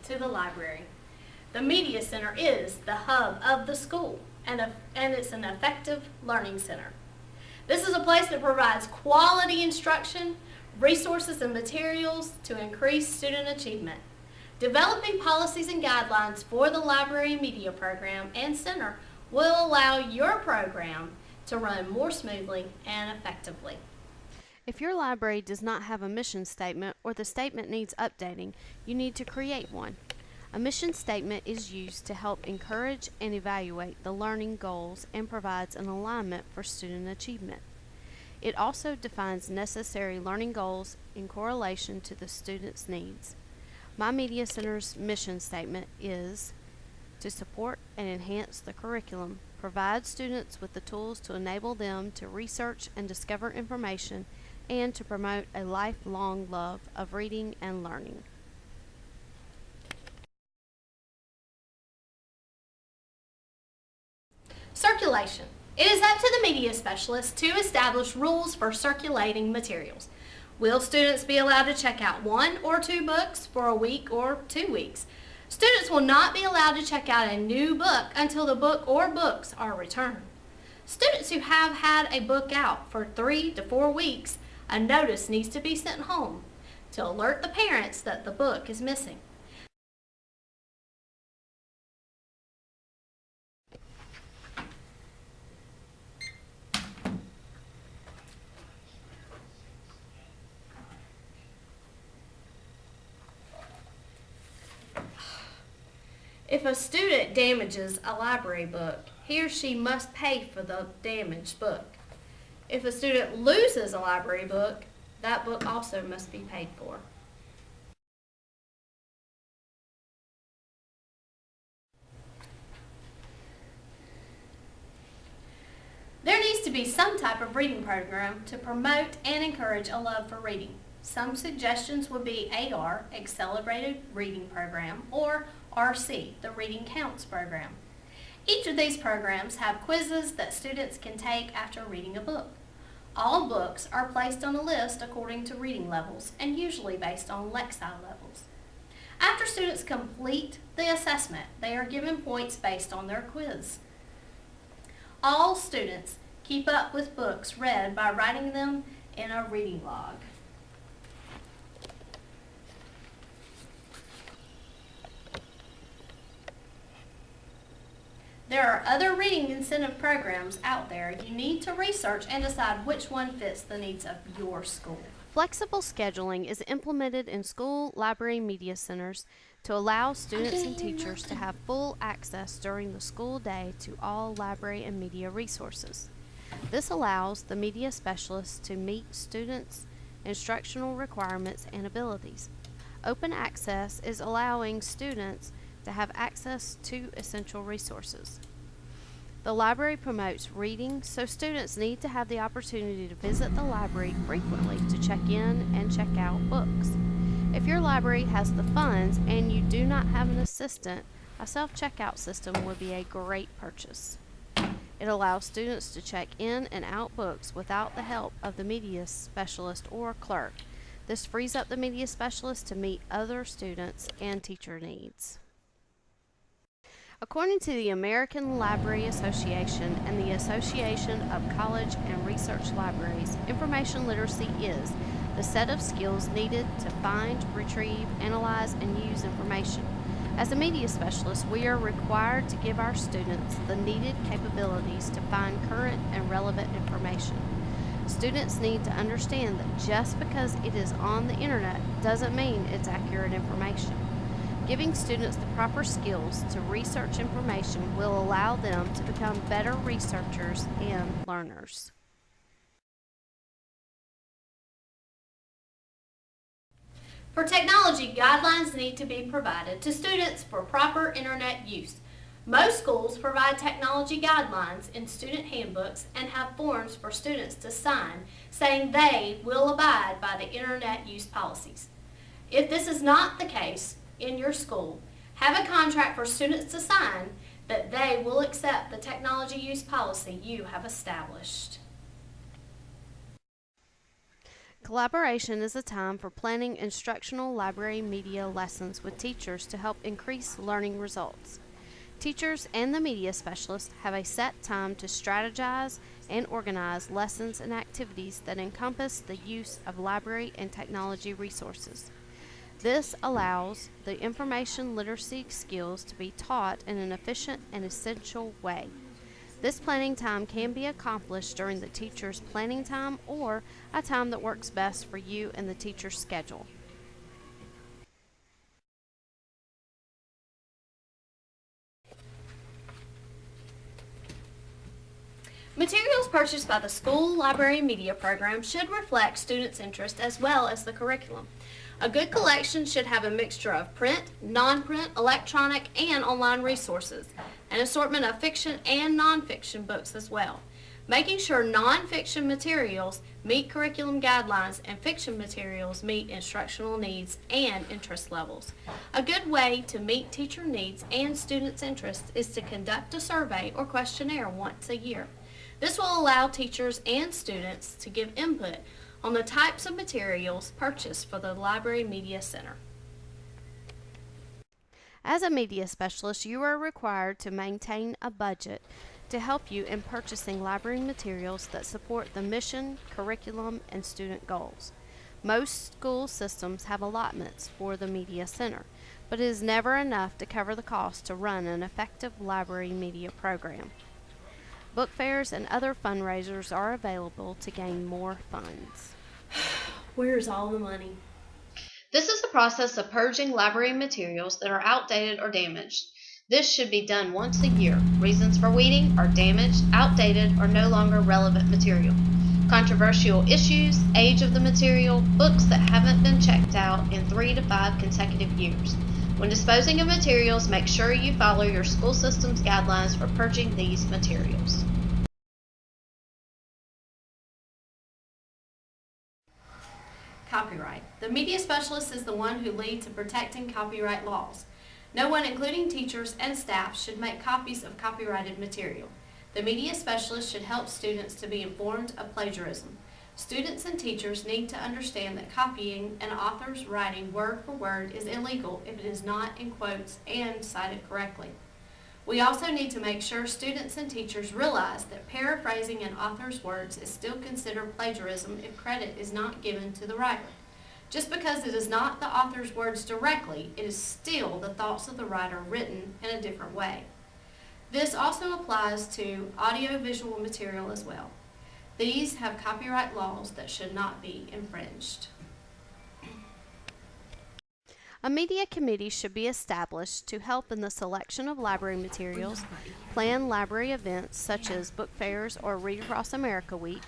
to the library. The Media Center is the hub of the school, and it's an effective learning center. This is a place that provides quality instruction, resources, and materials to increase student achievement. Developing policies and guidelines for the Library and Media Program and Center will allow your program to run more smoothly and effectively. If your library does not have a mission statement or the statement needs updating, you need to create one. A mission statement is used to help encourage and evaluate the learning goals and provides an alignment for student achievement. It also defines necessary learning goals in correlation to the student's needs. My Media Center's mission statement is to support and enhance the curriculum, provide students with the tools to enable them to research and discover information, and to promote a lifelong love of reading and learning. Circulation. It is up to the media specialist to establish rules for circulating materials. Will students be allowed to check out 1 or 2 books for a week or 2 weeks? Students will not be allowed to check out a new book until the book or books are returned. Students who have had a book out for 3 to 4 weeks, a notice needs to be sent home to alert the parents that the book is missing. If a student damages a library book, he or she must pay for the damaged book. If a student loses a library book, that book also must be paid for. There needs to be some type of reading program to promote and encourage a love for reading. Some suggestions would be AR, Accelerated Reading Program, or RC, the Reading Counts Program. Each of these programs have quizzes that students can take after reading a book. All books are placed on a list according to reading levels and usually based on Lexile levels. After students complete the assessment, they are given points based on their quiz. All students keep up with books read by writing them in a reading log. There are other reading incentive programs out there. You need to research and decide which one fits the needs of your school. Flexible scheduling is implemented in school library media centers to allow students and teachers to have full access during the school day to all library and media resources. This allows the media specialists to meet students' instructional requirements and abilities. Open access is allowing students to have access to essential resources. The library promotes reading, so students need to have the opportunity to visit the library frequently to check in and check out books. If your library has the funds and you do not have an assistant, a self-checkout system would be a great purchase. It allows students to check in and out books without the help of the media specialist or clerk. This frees up the media specialist to meet other students and teacher needs. According to the American Library Association and the Association of College and Research Libraries, information literacy is the set of skills needed to find, retrieve, analyze, and use information. As a media specialist, we are required to give our students the needed capabilities to find current and relevant information. Students need to understand that just because it is on the internet doesn't mean it's accurate information. Giving students the proper skills to research information will allow them to become better researchers and learners. For technology, guidelines need to be provided to students for proper internet use. Most schools provide technology guidelines in student handbooks and have forms for students to sign saying they will abide by the internet use policies. If this is not the case in your school, have a contract for students to sign that they will accept the technology use policy you have established. Collaboration is a time for planning instructional library media lessons with teachers to help increase learning results. Teachers and the media specialist have a set time to strategize and organize lessons and activities that encompass the use of library and technology resources. This allows the information literacy skills to be taught in an efficient and essential way. This planning time can be accomplished during the teacher's planning time or a time that works best for you and the teacher's schedule. Materials purchased by the school library media program should reflect students' interest as well as the curriculum. A good collection should have a mixture of print, non-print, electronic, and online resources, an assortment of fiction and nonfiction books as well. Making sure nonfiction materials meet curriculum guidelines and fiction materials meet instructional needs and interest levels. A good way to meet teacher needs and students' interests is to conduct a survey or questionnaire once a year. This will allow teachers and students to give input on the types of materials purchased for the Library Media Center. As a media specialist, you are required to maintain a budget to help you in purchasing library materials that support the mission, curriculum, and student goals. Most school systems have allotments for the Media Center, but it is never enough to cover the cost to run an effective library media program. Book fairs and other fundraisers are available to gain more funds. Where's all the money? This is the process of purging library materials that are outdated or damaged. This should be done once a year. Reasons for weeding are damaged, outdated, or no longer relevant material. Controversial issues, age of the material, books that haven't been checked out in 3 to 5 consecutive years. When disposing of materials, make sure you follow your school system's guidelines for purging these materials. Copyright. The media specialist is the one who leads in protecting copyright laws. No one, including teachers and staff, should make copies of copyrighted material. The media specialist should help students to be informed of plagiarism. Students and teachers need to understand that copying an author's writing word for word is illegal if it is not in quotes and cited correctly. We also need to make sure students and teachers realize that paraphrasing an author's words is still considered plagiarism if credit is not given to the writer. Just because it is not the author's words directly, it is still the thoughts of the writer written in a different way. This also applies to audiovisual material as well. These have copyright laws that should not be infringed. A media committee should be established to help in the selection of library materials, plan library events such as book fairs or Read Across America Week,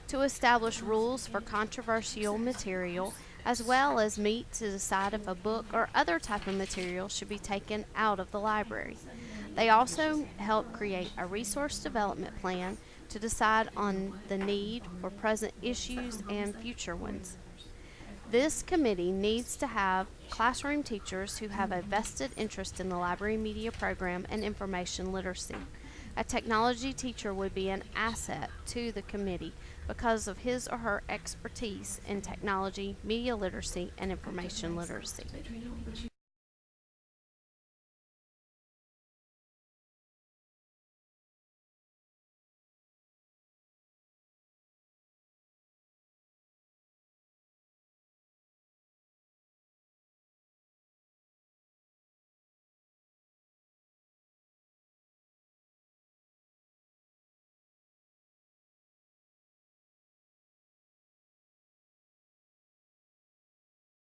to establish rules for controversial material, as well as meet to decide if a book or other type of material should be taken out of the library. They also help create a resource development plan to decide on the need for present issues and future ones. This committee needs to have classroom teachers who have a vested interest in the library media program and information literacy. A technology teacher would be an asset to the committee because of his or her expertise in technology, media literacy, and information literacy.